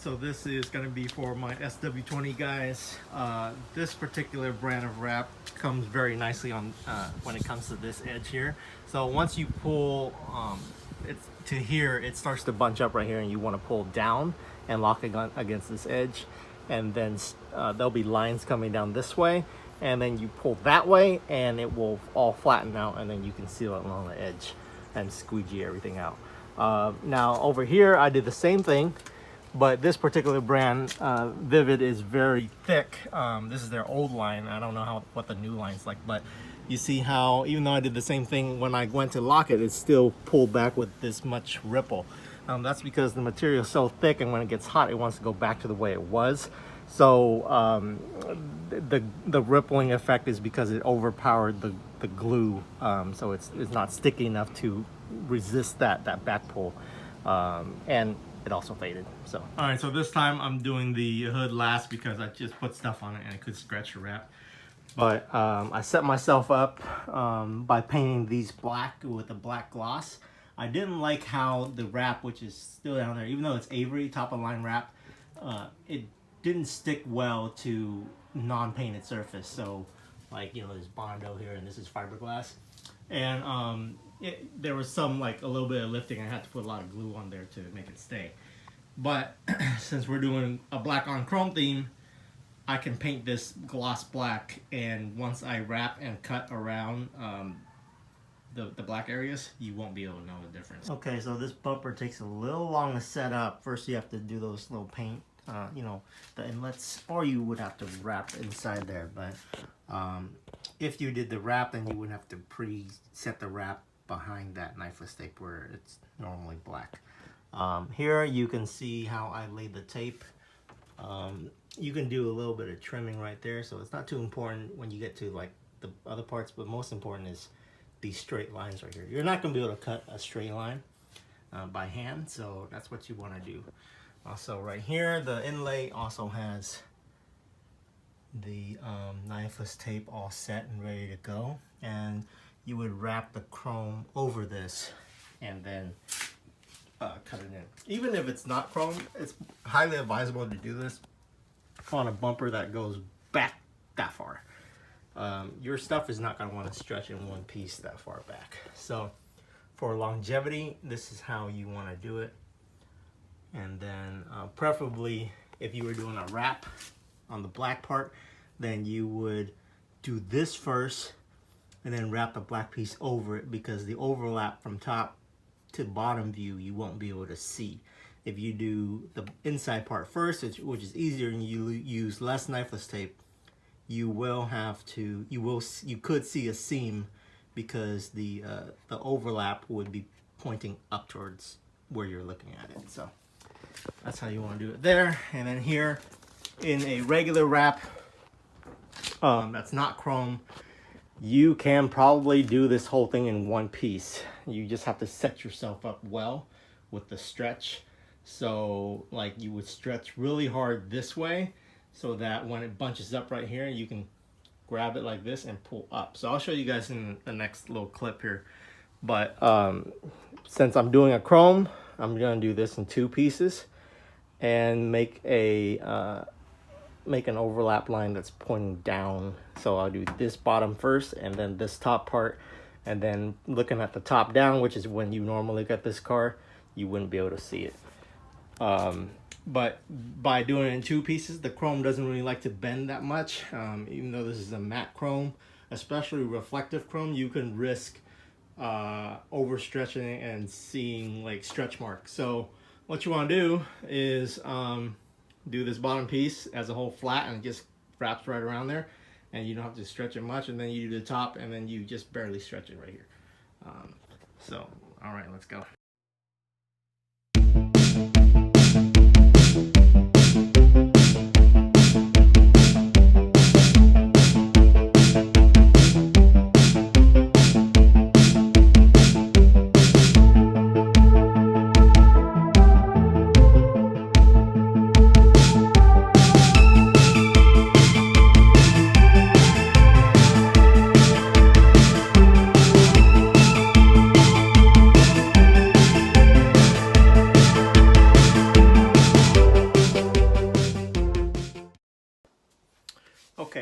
So this is going to be for my SW20 guys. This particular brand of wrap comes very nicely on when it comes to this edge here. So once you pull it to here, it starts to bunch up right here, and you want to pull down and lock it against this edge, and then there'll be lines coming down this way, and then you pull that way and it will all flatten out, and then you can seal it along the edge and squeegee everything out. Now over here I did the same thing, but this particular brand, Vivid, is very thick. This is their old line. I don't know what the new line's like, but you see how even though I did the same thing, when I went to lock it, it's still pulled back with this much ripple. That's because the material is so thick, and when it gets hot, it wants to go back to the way it was. So the rippling effect is because it overpowered the glue, so it's not sticky enough to resist that back pull, and it also faded. So all right, so this time I'm doing the hood last because I just put stuff on it and it could scratch the wrap. But I set myself up by painting these black with a black gloss. I didn't like how the wrap, which is still down there, even though it's Avery top of line wrap, it didn't stick well to non-painted surface. So like, you know, there's Bondo here and this is fiberglass, and there was some, like, a little bit of lifting. I had to put a lot of glue on there to make it stay. But since we're doing a black on chrome theme, I can paint this gloss black, and once I wrap and cut around the black areas, you won't be able to know the difference. Okay, so this bumper takes a little long to set up. First you have to do those little paint, you know, the inlets, or you would have to wrap inside there. But if you did the wrap, then you would have to pre-set the wrap behind that knifeless tape where it's normally black. Here you can see how I laid the tape. You can do a little bit of trimming right there, so it's not too important when you get to like the other parts, but most important is these straight lines right here. You're not going to be able to cut a straight line by hand, so that's what you want to do. Also right here, the inlay also has the knifeless tape all set and ready to go, and you would wrap the chrome over this and then cut it in. Even if it's not chrome, it's highly advisable to do this on a bumper that goes back that far. Your stuff is not going to want to stretch in one piece that far back. So for longevity, this is how you want to do it. And then preferably, if you were doing a wrap on the black part, then you would do this first and then wrap the black piece over it, because the overlap from top to bottom view you won't be able to see. If you do the inside part first, which is easier, and you use less knifeless tape, you could see a seam, because the overlap would be pointing up towards where you're looking at it. So that's how you want to do it there. And then here in a regular wrap that's not chrome, you can probably do this whole thing in one piece. You just have to set yourself up well with the stretch. So like you would stretch really hard this way, so that when it bunches up right here, you can grab it like this and pull up. So I'll show you guys in the next little clip here. But since I'm doing a chrome, I'm gonna do this in two pieces and make an overlap line that's pointing down. So I'll do this bottom first and then this top part, and then looking at the top down, which is when you normally get this car, you wouldn't be able to see it. But by doing it in two pieces, the chrome doesn't really like to bend that much. Even though this is a matte chrome, especially reflective chrome, you can risk overstretching and seeing like stretch marks. So what you want to do is do this bottom piece as a whole flat, and it just wraps right around there, and you don't have to stretch it much. And then you do the top, and then you just barely stretch it right here. So all right, let's go.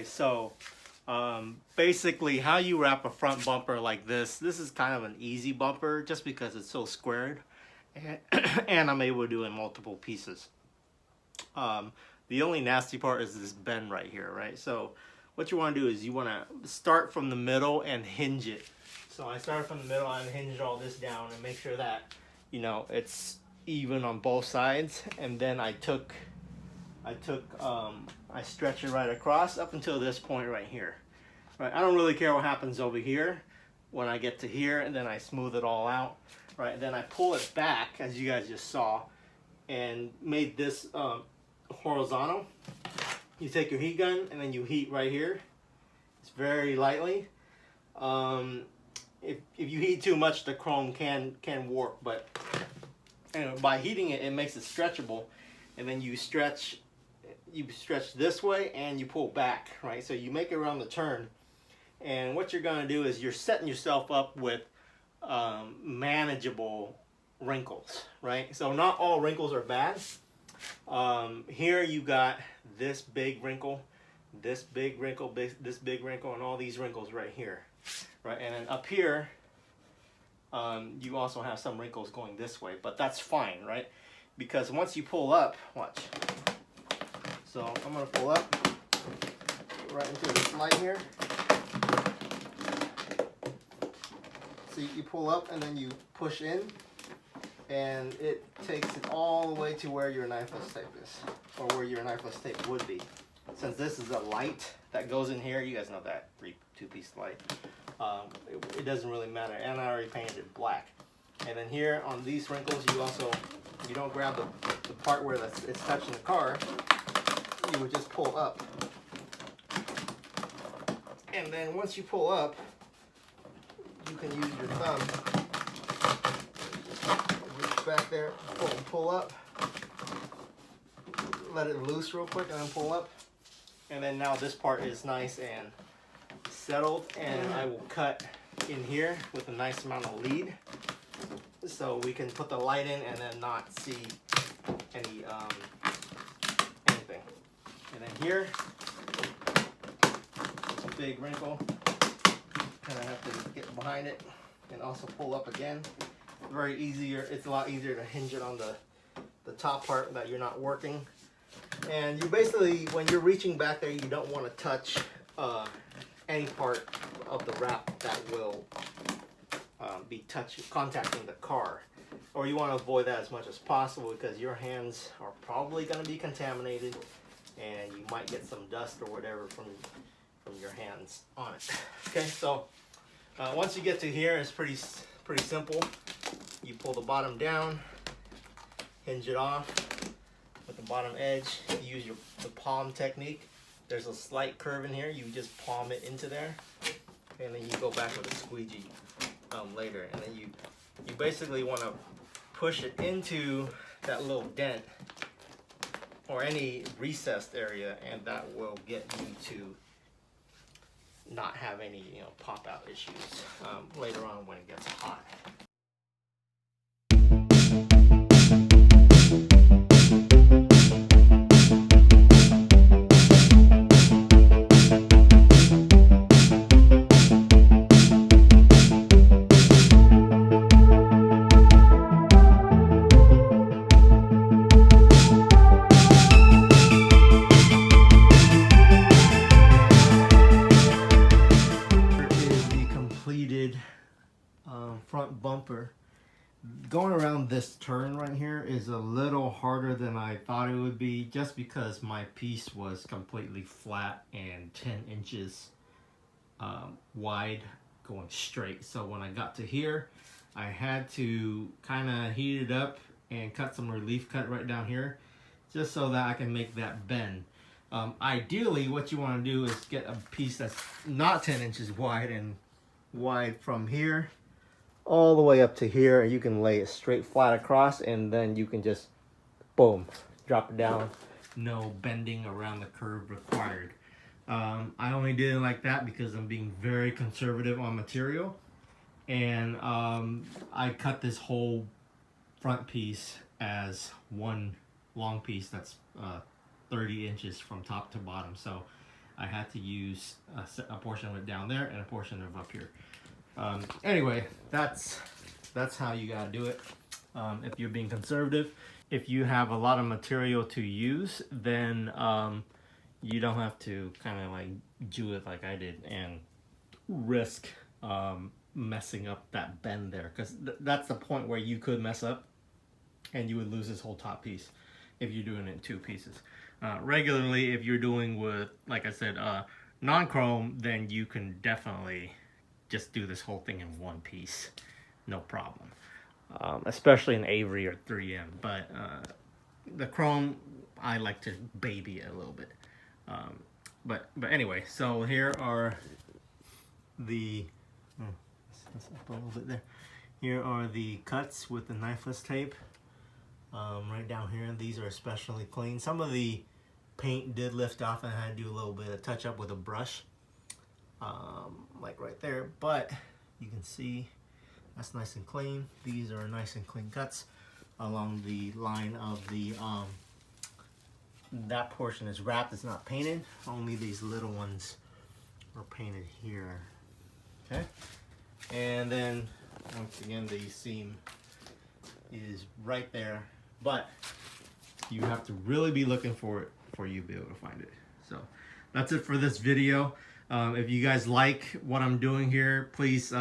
guys, so basically how you wrap a front bumper like this is kind of an easy bumper just because it's so squared, and, and I'm able to do it in multiple pieces. The only nasty part is this bend right here, right? So what you want to do is you want to start from the middle and hinge it. So I started from the middle and hinged all this down and make sure that, you know, it's even on both sides, and then I stretch it right across up until this point right here. Right, I don't really care what happens over here when I get to here, and then I smooth it all out. Right, then I pull it back, as you guys just saw, and made this horizontal. You take your heat gun and then you heat right here. It's very lightly. If you heat too much, the chrome can warp, but anyway, by heating it, it makes it stretchable, and then you stretch this way and you pull back, right? So you make it around the turn, and what you're gonna do is you're setting yourself up with manageable wrinkles, right? So not all wrinkles are bad. Here you got this big wrinkle, this big wrinkle, this big wrinkle, and all these wrinkles right here, right? And then up here, you also have some wrinkles going this way, but that's fine, right? Because once you pull up, watch. So I'm gonna pull up right into this light here. So you pull up and then you push in, and it takes it all the way to where your knifeless tape is, or where your knifeless tape would be. Since this is a light that goes in here, you guys know that two-piece light. It doesn't really matter, and I already painted it black. And then here on these wrinkles, you don't grab the part where it's touching the car. You would just pull up, and then once you pull up, you can use your thumb, reach back there, pull up, let it loose real quick, and then pull up. And then now this part is nice and settled, and I will cut in here with a nice amount of lead, so we can put the light in and then not see any anything. And then here, it's a big wrinkle. Kind of have to get behind it and also pull up again. Very easier. It's a lot easier to hinge it on the top part that you're not working. And you basically, when you're reaching back there, you don't want to touch any part of the wrap that will be contacting the car, or you want to avoid that as much as possible, because your hands are probably going to be contaminated, and you might get some dust or whatever from your hands on it. Okay, so once you get to here, it's pretty simple. You pull the bottom down, hinge it off with the bottom edge. You use the palm technique. There's a slight curve in here. You just palm it into there, and then you go back with a squeegee later. And then you basically want to push it into that little dent or any recessed area, and that will get you to not have any pop out issues later on when it gets hot. Front bumper. Going around this turn right here is a little harder than I thought it would be, just because my piece was completely flat and 10 inches wide going straight. So when I got to here, I had to kind of heat it up and cut some relief cut right down here, just so that I can make that bend. Ideally, what you want to do is get a piece that's not 10 inches wide and wide from here all the way up to here, and you can lay it straight flat across, and then you can just boom, drop it down. No bending around the curve required. I only did it like that because I'm being very conservative on material, and I cut this whole front piece as one long piece that's 30 inches from top to bottom. So I had to use a portion of it down there and a portion of up here. Anyway, that's how you gotta do it. If you're being conservative, if you have a lot of material to use, then you don't have to kind of like do it like I did and risk messing up that bend there, because that's the point where you could mess up and you would lose this whole top piece if you're doing it in two pieces. Regularly, if you're doing with, like I said, non-chrome, then you can definitely just do this whole thing in one piece, no problem. Especially in Avery or 3M, but the chrome, I like to baby it a little bit. But anyway, so here are the let's up a little bit there. Here are the cuts with the knifeless tape. Right down here, these are especially clean. Some of the paint did lift off and I had to do a little bit of touch up with a brush, like right there, but you can see that's nice and clean. These are nice and clean cuts along the line of the that portion is wrapped, it's not painted. Only these little ones are painted here. Okay, and then once again the seam is right there, but you have to really be looking for it for you to be able to find it. So that's it for this video. If you guys like what I'm doing here, please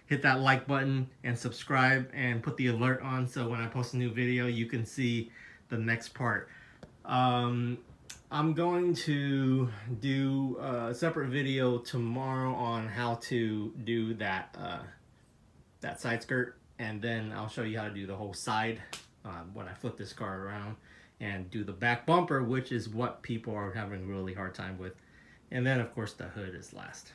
hit that like button and subscribe and put the alert on so when I post a new video you can see the next part. I'm going to do a separate video tomorrow on how to do that that side skirt, and then I'll show you how to do the whole side when I flip this car around, and do the back bumper, which is what people are having a really hard time with, and then of course the hood is last.